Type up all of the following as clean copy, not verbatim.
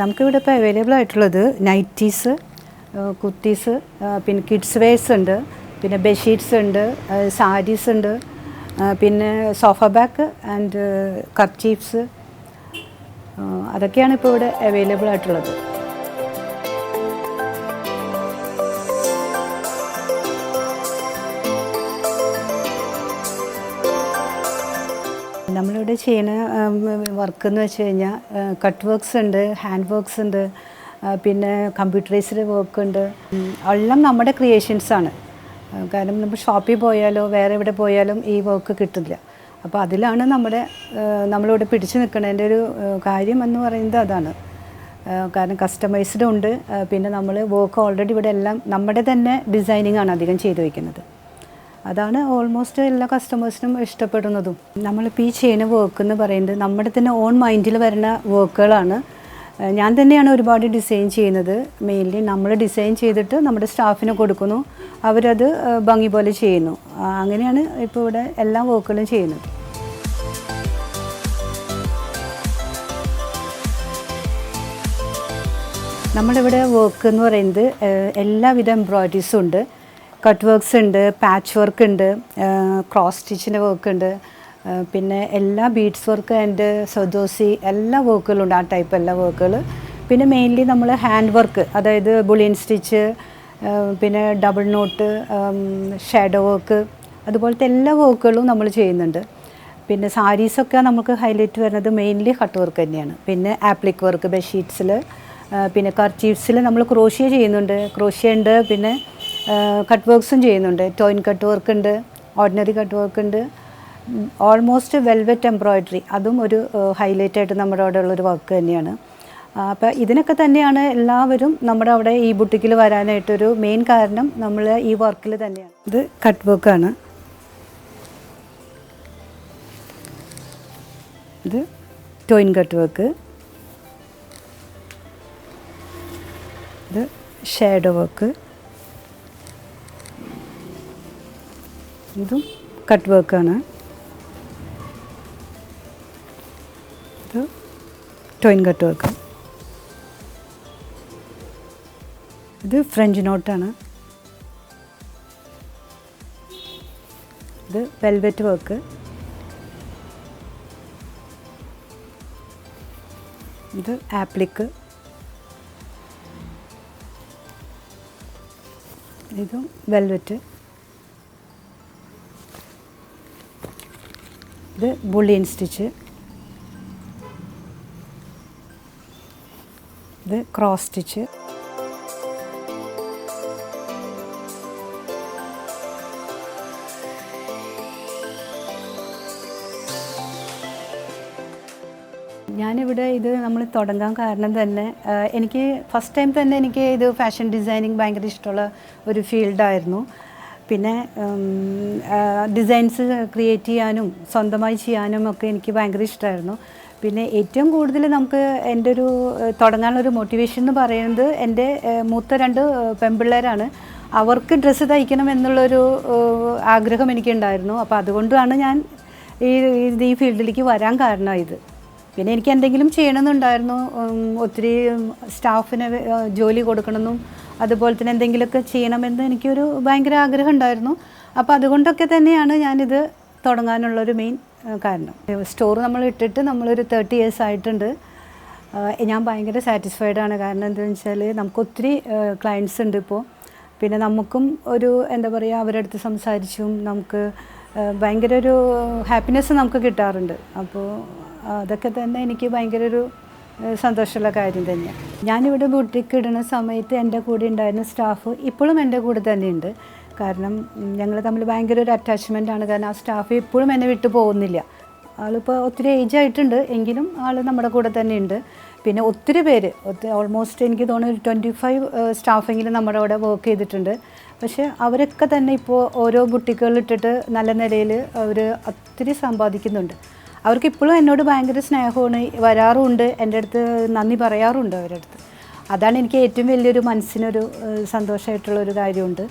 നമുക്കിവിടെ ഇപ്പോൾ അവൈലബിൾ ആയിട്ടുള്ളത് നൈറ്റീസ്, കുർത്തീസ്, പിന്നെ കിഡ്സ് വെയർസ് ഉണ്ട്, പിന്നെ ബെഡ്ഷീറ്റ്സ് ഉണ്ട്, സാരീസ് ഉണ്ട്, പിന്നെ സോഫ ബാഗ് ആൻഡ് കർച്ചീഫ്സ്, അതൊക്കെയാണ് ഇപ്പോൾ ഇവിടെ അവൈലബിൾ ആയിട്ടുള്ളത്. നമ്മളിവിടെ ചെയ്യുന്ന വർക്ക് എന്ന് വെച്ച് കഴിഞ്ഞാൽ കട്ട് വർക്ക്സ് ഉണ്ട്, ഹാൻഡ് വർക്ക്സ് ഉണ്ട്, പിന്നെ കമ്പ്യൂട്ടറൈസ്ഡ് വർക്ക് ഉണ്ട്. എല്ലാം നമ്മുടെ ക്രിയേഷൻസാണ്. കാരണം നമ്മൾ ഷോപ്പിൽ പോയാലോ വേറെ എവിടെ പോയാലും ഈ വർക്ക് കിട്ടില്ല. അപ്പോൾ അതിലാണ് നമ്മളിവിടെ പിടിച്ചു നിൽക്കുന്നതിൻ്റെ ഒരു കാര്യം എന്ന് പറയുന്നത് അതാണ്. കാരണം കസ്റ്റമൈസ്ഡ് ഉണ്ട്, പിന്നെ നമ്മൾ വർക്ക് ഓൾറെഡി ഇവിടെ എല്ലാം നമ്മുടെ തന്നെ ഡിസൈനിങ് ആണ് അധികം ചെയ്തു വയ്ക്കുന്നത്. അതാണ് ഓൾമോസ്റ്റ് എല്ലാ കസ്റ്റമേഴ്സിനും ഇഷ്ടപ്പെടുന്നതും. നമ്മളിപ്പോൾ ഈ ചെയ്യുന്ന വർക്ക് എന്ന് പറയുന്നത് നമ്മുടെ തന്നെ ഓൺ മൈൻഡിൽ വരുന്ന വർക്കുകളാണ്. ഞാൻ തന്നെയാണ് ഒരുപാട് ഡിസൈൻ ചെയ്യുന്നത്. മെയിൻലി നമ്മൾ ഡിസൈൻ ചെയ്തിട്ട് നമ്മുടെ സ്റ്റാഫിന് കൊടുക്കുന്നു, അവരത് ഭംഗി പോലെ ചെയ്യുന്നു. അങ്ങനെയാണ് ഇപ്പോൾ ഇവിടെ എല്ലാ വർക്കുകളും ചെയ്യുന്നത്. നമ്മളിവിടെ വർക്ക് എന്ന് പറയുന്നത് എല്ലാവിധ എംബ്രോയിഡറീസും ഉണ്ട്. കട്ട് വർക്ക്സ് ഉണ്ട്, പാച്ച് വർക്ക് ഉണ്ട്, ക്രോസ് സ്റ്റിച്ചിൻ്റെ വർക്ക് ഉണ്ട്, പിന്നെ എല്ലാ ബീഡ്സ് വർക്ക് ആൻഡ് സദോസി എല്ലാ വർക്കുകളും ഉണ്ട്. ആ ടൈപ്പ് എല്ലാ വർക്കുകൾ. പിന്നെ മെയിൻലി നമ്മൾ ഹാൻഡ് വർക്ക്, അതായത് ബുളിയൻ സ്റ്റിച്ച്, പിന്നെ ഡബിൾ നോട്ട്, ഷാഡോ വർക്ക്, അതുപോലത്തെ എല്ലാ വർക്കുകളും നമ്മൾ ചെയ്യുന്നുണ്ട്. പിന്നെ സാരീസൊക്കെ നമുക്ക് ഹൈലൈറ്റ് വരുന്നത് മെയിൻലി കട്ട് വർക്ക് തന്നെയാണ്. പിന്നെ ആപ്ലിക് വർക്ക് ബെഡ്ഷീറ്റ്സിൽ, പിന്നെ കർച്ചീഫ്സിൽ നമ്മൾ ക്രോഷ്യ ചെയ്യുന്നുണ്ട്, ക്രോഷ്യ ഉണ്ട്, പിന്നെ കട്ട് വർക്ക്സും ചെയ്യുന്നുണ്ട്. ടോയിൻ കട്ട് വർക്ക് ഉണ്ട്, ഓർഡിനറി കട്ട് വർക്ക് ഉണ്ട്, ഓൾമോസ്റ്റ് വെൽവെറ്റ് എംബ്രോയിഡറി, അതും ഒരു ഹൈലൈറ്റ് ആയിട്ട് നമ്മുടെ അവിടെ ഉള്ളൊരു വർക്ക് തന്നെയാണ്. അപ്പോൾ ഇതിനൊക്കെ തന്നെയാണ് എല്ലാവരും നമ്മുടെ അവിടെ ഈ ബുട്ടിക്കിൽ വരാനായിട്ടൊരു മെയിൻ കാരണം നമ്മൾ ഈ വർക്കിൽ തന്നെയാണ്. ഇത് കട്ട് വർക്കാണ്. ഇത് ടോയിൻ കട്ട് വർക്ക്, ഇത് ഷാഡോ വർക്ക്, ഇതും കട്ട് വർക്കാണ്. ഇത് ടോയിൻ കട്ട് വർക്ക്. ഇത് ഫ്രഞ്ച് നോട്ടാണ്. ഇത് വെൽവെറ്റ് വർക്ക്. ഇത് ആപ്ലിക്ക്. ഇതും വെൽവെറ്റ്. ഇത് ബുള്ളിയൻ സ്റ്റിച്ച്. ഇത് ക്രോസ് സ്റ്റിച്ച്. ഞാനിവിടെ ഇത് നമ്മൾ തുടങ്ങാൻ കാരണം തന്നെ എനിക്ക് ഫസ്റ്റ് ടൈം തന്നെ എനിക്ക് ഇത് ഫാഷൻ ഡിസൈനിങ് ഭയങ്കര ഇഷ്ടമുള്ള ഒരു ഫീൽഡായിരുന്നു. പിന്നെ ഡിസൈൻസ് ക്രിയേറ്റ് ചെയ്യാനും സ്വന്തമായി ചെയ്യാനും ഒക്കെ എനിക്ക് ഭയങ്കര ഇഷ്ടമായിരുന്നു. പിന്നെ ഏറ്റവും കൂടുതൽ നമുക്ക് എൻ്റെ ഒരു തുടങ്ങാനുള്ളൊരു മോട്ടിവേഷൻ എന്ന് പറയുന്നത് എൻ്റെ മൂത്ത 2 പെൺപിള്ളേരാണ്. അവർക്ക് തയ്ക്കണം എന്നുള്ളൊരു ആഗ്രഹം എനിക്കുണ്ടായിരുന്നു. അപ്പോൾ അതുകൊണ്ടാണ് ഞാൻ ഈ ഫീൽഡിലേക്ക് വരാൻ കാരണമായത്. പിന്നെ എനിക്ക് എന്തെങ്കിലും ചെയ്യണമെന്നുണ്ടായിരുന്നു, ഒത്തിരി സ്റ്റാഫിന് ജോലി കൊടുക്കണമെന്നും അതുപോലെ തന്നെ എന്തെങ്കിലുമൊക്കെ ചെയ്യണമെന്ന് എനിക്കൊരു ഭയങ്കര ആഗ്രഹം ഉണ്ടായിരുന്നു. അപ്പോൾ അതുകൊണ്ടൊക്കെ തന്നെയാണ് ഞാനിത് തുടങ്ങാനുള്ളൊരു മെയിൻ കാരണം. സ്റ്റോർ നമ്മൾ ഇട്ടിട്ട് നമ്മളൊരു 30 years ആയിട്ടുണ്ട്. ഞാൻ ഭയങ്കര സാറ്റിസ്ഫൈഡാണ്. കാരണം എന്താണെന്ന് വെച്ചാൽ നമുക്ക് ഒത്തിരി ക്ലയൻസ് ഉണ്ട് ഇപ്പോൾ. പിന്നെ നമുക്കും ഒരു എന്താ പറയുക, അവരുടെ അടുത്ത് സംസാരിച്ചും നമുക്ക് ഭയങ്കര ഒരു ഹാപ്പിനെസ് നമുക്ക് കിട്ടാറുണ്ട്. അപ്പോൾ അതൊക്കെ തന്നെ എനിക്ക് ഭയങ്കര ഒരു സന്തോഷമുള്ള കാര്യം തന്നെയാണ്. ഞാനിവിടെ ബുട്ടിക്ക് ഇടുന്ന സമയത്ത് എൻ്റെ കൂടെ ഉണ്ടായിരുന്ന സ്റ്റാഫ് ഇപ്പോഴും എൻ്റെ കൂടെ തന്നെയുണ്ട്. കാരണം ഞങ്ങൾ തമ്മിൽ ഭയങ്കര ഒരു അറ്റാച്ച്മെൻറ്റാണ്. കാരണം ആ സ്റ്റാഫ് ഇപ്പോഴും എന്നെ വിട്ടു പോകുന്നില്ല. ആളിപ്പോൾ ഒത്തിരി ഏജ് ആയിട്ടുണ്ട്, എങ്കിലും ആൾ നമ്മുടെ കൂടെ തന്നെയുണ്ട്. പിന്നെ ഒത്തിരി പേര് ഓൾമോസ്റ്റ് എനിക്ക് തോന്നുന്നു 25 സ്റ്റാഫെങ്കിലും നമ്മുടെ അവിടെ വർക്ക് ചെയ്തിട്ടുണ്ട്. പക്ഷേ അവരൊക്കെ തന്നെ ഇപ്പോൾ ഓരോ ബുട്ടിക്കുകളിലിട്ടിട്ട് നല്ല നിലയിൽ അവർ ഒത്തിരി സമ്പാദിക്കുന്നുണ്ട്. അവർക്കിപ്പോഴും എന്നോട് ഭയങ്കര സ്നേഹമാണ്, വരാറുമുണ്ട്, എൻ്റെ അടുത്ത് നന്ദി പറയാറുണ്ട് അവരുടെ അടുത്ത്. അതാണ് എനിക്ക് ഏറ്റവും വലിയൊരു മനസ്സിനൊരു സന്തോഷമായിട്ടുള്ളൊരു കാര്യമുണ്ട്.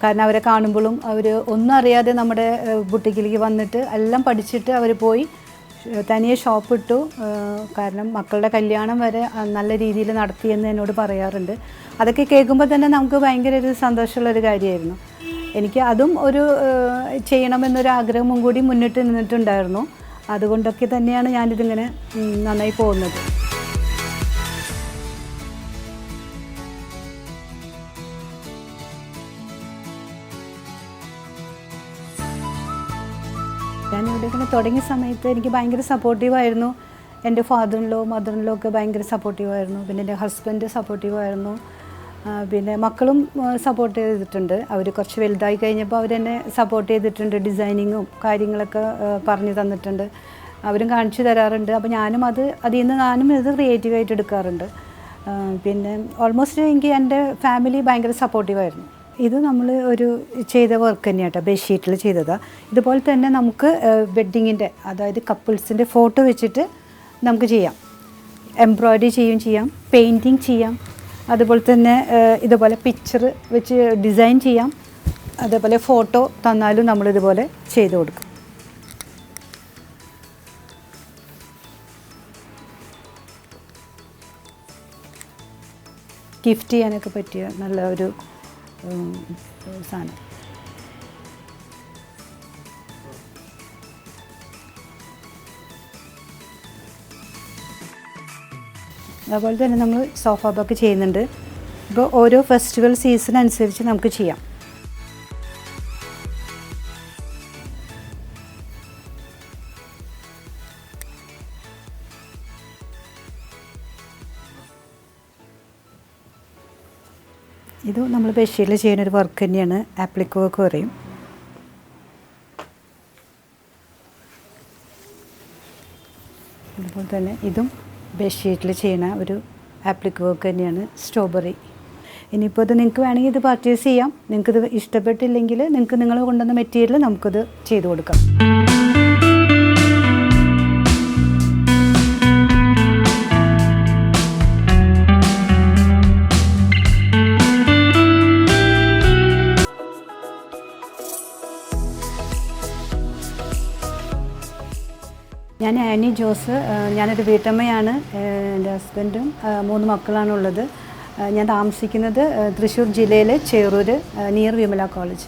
കാരണം അവരെ കാണുമ്പോഴും അവർ ഒന്നും അറിയാതെ നമ്മുടെ ബുട്ടിക്കിലേക്ക് വന്നിട്ട് എല്ലാം പഠിച്ചിട്ട് അവർ പോയി തനിയെ ഷോപ്പിട്ടു. കാരണം മക്കളുടെ കല്യാണം വരെ നല്ല രീതിയിൽ നടത്തിയെന്ന് എന്നോട് പറയാറുണ്ട്. അതൊക്കെ കേൾക്കുമ്പോൾ തന്നെ നമുക്ക് ഭയങ്കര ഒരു സന്തോഷമുള്ളൊരു കാര്യമായിരുന്നു. എനിക്ക് അതും ഒരു ചെയ്യണമെന്നൊരു ആഗ്രഹവും കൂടി മുന്നിട്ട് നിന്നിട്ടുണ്ടായിരുന്നു. അതുകൊണ്ടൊക്കെ തന്നെയാണ് ഞാനിതിങ്ങനെ നന്നായി പോകുന്നത്. ഞാനിവിടെ ഇങ്ങനെ തുടങ്ങിയ സമയത്ത് എനിക്ക് ഭയങ്കര സപ്പോർട്ടീവായിരുന്നു. എൻ്റെ father in law, mother in law ഒക്കെ ഭയങ്കര സപ്പോർട്ടീവായിരുന്നു. പിന്നെ എൻ്റെ ഹസ്ബൻഡ് സപ്പോർട്ടീവായിരുന്നു. പിന്നെ മക്കളും സപ്പോർട്ട് ചെയ്തിട്ടുണ്ട്. അവർ കുറച്ച് വലുതായി കഴിഞ്ഞപ്പോൾ അവരെന്നെ സപ്പോർട്ട് ചെയ്തിട്ടുണ്ട്. ഡിസൈനിങ്ങും കാര്യങ്ങളൊക്കെ പറഞ്ഞു തന്നിട്ടുണ്ട്. അവരും കാണിച്ചു തരാറുണ്ട്. അപ്പോൾ അതിൽ നിന്ന് ഞാനും ഇത് ക്രിയേറ്റീവായിട്ട് എടുക്കാറുണ്ട്. പിന്നെ ഓൾമോസ്റ്റ് എനിക്ക് എൻ്റെ ഫാമിലി ഭയങ്കര സപ്പോർട്ടീവായിരുന്നു. ഇത് നമ്മൾ ഒരു ചെയ്ത വർക്ക് തന്നെയാണ് കേട്ടോ, ബെഡ്ഷീറ്റിൽ ചെയ്തതാണ്. ഇതുപോലെ തന്നെ നമുക്ക് വെഡ്ഡിങ്ങിൻ്റെ, അതായത് കപ്പിൾസിൻ്റെ ഫോട്ടോ വെച്ചിട്ട് നമുക്ക് ചെയ്യാം. എംബ്രോയ്ഡറി ചെയ്യാം, പെയിൻറ്റിങ് ചെയ്യാം. അതുപോലെ തന്നെ ഇതുപോലെ പിക്ചർ വെച്ച് ഡിസൈൻ ചെയ്യാം. അതേപോലെ ഫോട്ടോ തന്നാലും നമ്മളിതുപോലെ ചെയ്ത് കൊടുക്കും. ഗിഫ്റ്റ് ചെയ്യാനൊക്കെ പറ്റിയ നല്ല ഒരു സാധനം. അതുപോലെ തന്നെ നമ്മൾ സോഫ ബാഗ് ചെയ്യുന്നുണ്ട്. ഇപ്പോൾ ഓരോ ഫെസ്റ്റിവൽ സീസൺ അനുസരിച്ച് നമുക്ക് ചെയ്യാം. ഇത് നമ്മൾ ബെഡ്ഷീറ്റിൽ ചെയ്യുന്നൊരു വർക്ക് തന്നെയാണ്, ആപ്ലിക് വർക്ക് പറയും. അതുപോലെ തന്നെ ഇതും ബെഡ്ഷീറ്റിൽ ചെയ്യുന്ന ഒരു ആപ്ലിക് വർക്ക് തന്നെയാണ്, സ്ട്രോബെറി. ഇനിയിപ്പോൾ ഇത് നിങ്ങൾക്ക് വേണമെങ്കിൽ ഇത് പർച്ചേസ് ചെയ്യാം. നിങ്ങൾക്കിത് ഇഷ്ടപ്പെട്ടില്ലെങ്കിൽ നിങ്ങൾ കൊണ്ടുവന്ന മെറ്റീരിയൽ നമുക്കിത് ചെയ്ത് കൊടുക്കാം. ഞാൻ ആനി ജോസ്. ഞാനൊരു വീട്ടമ്മയാണ്. എൻ്റെ ഹസ്ബൻഡും 3 മക്കളാണുള്ളത്. ഞാൻ താമസിക്കുന്നത് തൃശ്ശൂർ ജില്ലയിലെ ചേറൂർ, നിയർ വിമല കോളേജ്.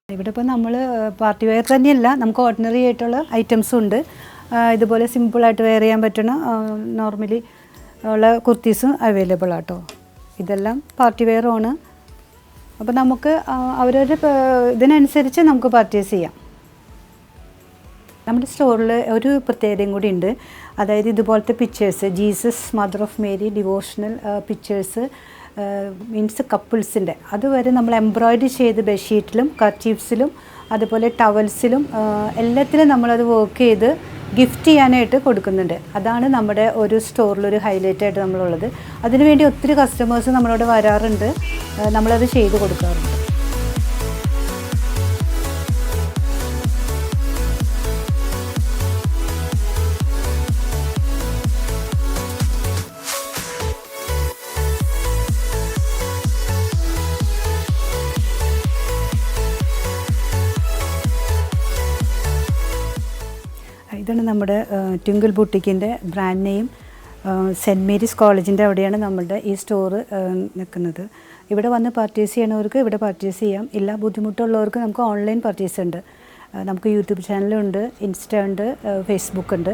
ഇവിടെ ഇപ്പോൾ നമ്മൾ പാർട്ടി വെയർ തന്നെയല്ല, നമുക്ക് ഓർഡിനറി ആയിട്ടുള്ള ഐറ്റംസും ഉണ്ട്. ഇതുപോലെ സിമ്പിളായിട്ട് വെയർ ചെയ്യാൻ പറ്റുന്ന നോർമലി ഉള്ള കുർത്തീസും അവൈലബിൾ ആട്ടോ. ഇതെല്ലാം പാർട്ടി വെയറുമാണ്. അപ്പോൾ നമുക്ക് അവരവരുടെ ഇതിനനുസരിച്ച് നമുക്ക് പർച്ചേസ് ചെയ്യാം. നമ്മുടെ സ്റ്റോറിൽ ഒരു പ്രത്യേകതയും കൂടി ഉണ്ട്. അതായത് ഇതുപോലത്തെ pictures, Jesus, mother of Mary, devotional pictures, means കപ്പിൾസിൻ്റെ, അതുവരെ നമ്മൾ എംബ്രോയ്ഡറി ചെയ്ത് ബെഡ്ഷീറ്റിലും കർച്ചീഫ്സിലും അതുപോലെ ടവൽസിലും എല്ലാത്തിലും നമ്മളത് വർക്ക് ചെയ്ത് ഗിഫ്റ്റ് ചെയ്യാനായിട്ട് കൊടുക്കുന്നുണ്ട്. അതാണ് നമ്മുടെ ഒരു സ്റ്റോറിലൊരു ഹൈലൈറ്റായിട്ട് നമ്മളുള്ളത്. അതിനുവേണ്ടി ഒത്തിരി കസ്റ്റമേഴ്സ് നമ്മളോട് വരാറുണ്ട്. നമ്മളത് ചെയ്ത് കൊടുക്കാറുണ്ട്. ഇതാണ് നമ്മുടെ ട്വിങ്കിൾ ബുട്ടിക്കിൻ്റെ ബ്രാൻഡ് നെയിം. സെൻറ്റ് മേരീസ് കോളേജിൻ്റെ അവിടെയാണ് നമ്മളുടെ ഈ സ്റ്റോറ് നിൽക്കുന്നത്. ഇവിടെ വന്ന് പർച്ചേസ് ചെയ്യണവർക്ക് ഇവിടെ പർച്ചേസ് ചെയ്യാം. ഇല്ല ബുദ്ധിമുട്ടുള്ളവർക്ക് നമുക്ക് ഓൺലൈൻ പർച്ചേസ് ഉണ്ട്. നമുക്ക് യൂട്യൂബ് ചാനലുണ്ട്, ഇൻസ്റ്റ ഉണ്ട്, ഫേസ്ബുക്ക് ഉണ്ട്.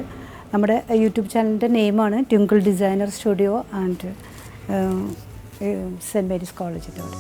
നമ്മുടെ യൂട്യൂബ് ചാനലിൻ്റെ നെയിമാണ് twinkle designer studio and saint Mary's കോളേജിൻ്റെ അവിടെ.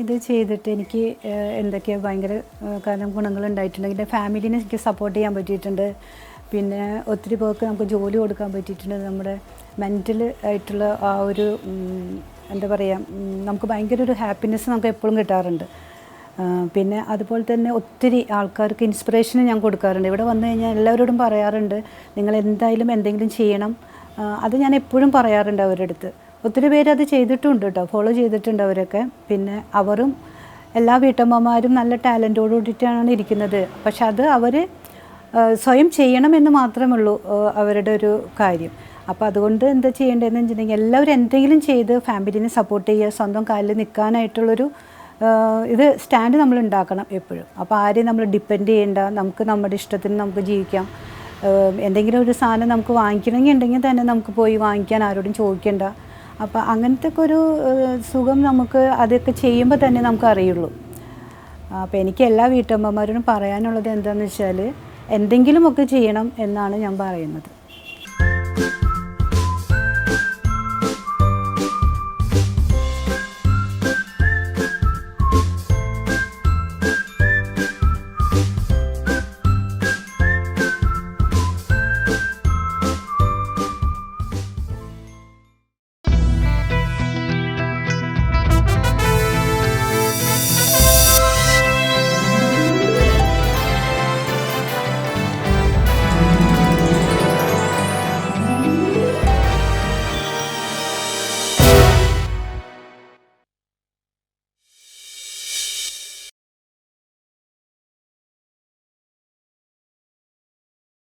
ഇത് ചെയ്തിട്ട് എനിക്ക് എന്തൊക്കെയാണ് ഭയങ്കര കാരണം ഗുണങ്ങളുണ്ടായിട്ടുണ്ട്. എൻ്റെ ഫാമിലീനെ എനിക്ക് സപ്പോർട്ട് ചെയ്യാൻ പറ്റിയിട്ടുണ്ട്. പിന്നെ ഒത്തിരി പേർക്ക് നമുക്ക് ജോലി കൊടുക്കാൻ പറ്റിയിട്ടുണ്ട്. നമ്മുടെ മെൻ്റൽ ആയിട്ടുള്ള ആ ഒരു എന്താ പറയുക, നമുക്ക് ഭയങ്കര ഒരു ഹാപ്പിനെസ് നമുക്ക് എപ്പോഴും കിട്ടാറുണ്ട്. പിന്നെ അതുപോലെ തന്നെ ഒത്തിരി ആൾക്കാർക്ക് ഇൻസ്പിറേഷൻ ഞാൻ കൊടുക്കാറുണ്ട്. ഇവിടെ വന്നു കഴിഞ്ഞാൽ എല്ലാവരോടും പറയാറുണ്ട്, നിങ്ങൾ എന്തായാലും എന്തെങ്കിലും ചെയ്യണം. അത് ഞാൻ എപ്പോഴും പറയാറുണ്ട് അവരുടെ അടുത്ത്. ഒത്തിരി പേര് അത് ചെയ്തിട്ടുണ്ട് കേട്ടോ, ഫോളോ ചെയ്തിട്ടുണ്ട് അവരൊക്കെ. പിന്നെ അവരും എല്ലാ വീട്ടമ്മമാരും നല്ല ടാലൻറ്റോട് കൂടിയിട്ടാണ് ഇരിക്കുന്നത്. പക്ഷെ അത് അവർ സ്വയം ചെയ്യണമെന്ന് മാത്രമേ ഉള്ളൂ അവരുടെ ഒരു കാര്യം. അപ്പോൾ അതുകൊണ്ട് എന്താ ചെയ്യേണ്ടതെന്ന് വെച്ചിട്ടുണ്ടെങ്കിൽ എല്ലാവരും എന്തെങ്കിലും ചെയ്ത് ഫാമിലിനെ സപ്പോർട്ട് ചെയ്യുക, സ്വന്തം കാലിൽ നിൽക്കാനായിട്ടുള്ളൊരു ഇത് സ്റ്റാൻഡ് നമ്മൾ ഉണ്ടാക്കണം എപ്പോഴും. അപ്പോൾ ആരെയും നമ്മൾ ഡിപ്പെൻഡ് ചെയ്യേണ്ട, നമുക്ക് നമ്മുടെ ഇഷ്ടത്തിന് നമുക്ക് ജീവിക്കാം. എന്തെങ്കിലും ഒരു സാധനം നമുക്ക് വാങ്ങിക്കണമെങ്കിൽ ഉണ്ടെങ്കിൽ തന്നെ നമുക്ക് പോയി വാങ്ങിക്കാൻ ആരോടും ചോദിക്കേണ്ട. അപ്പോൾ അങ്ങനത്തെ ഒരു സുഖം നമുക്ക് അതൊക്കെ ചെയ്യുമ്പോൾ തന്നെ നമുക്ക് അറിയുള്ളൂ. അപ്പോൾ എനിക്ക് എല്ലാ വീട്ടമ്മമാരോടും പറയാനുള്ളത് എന്താണെന്ന് വെച്ചാൽ എന്തെങ്കിലുമൊക്കെ ചെയ്യണം എന്നാണ് ഞാൻ പറയുന്നത്.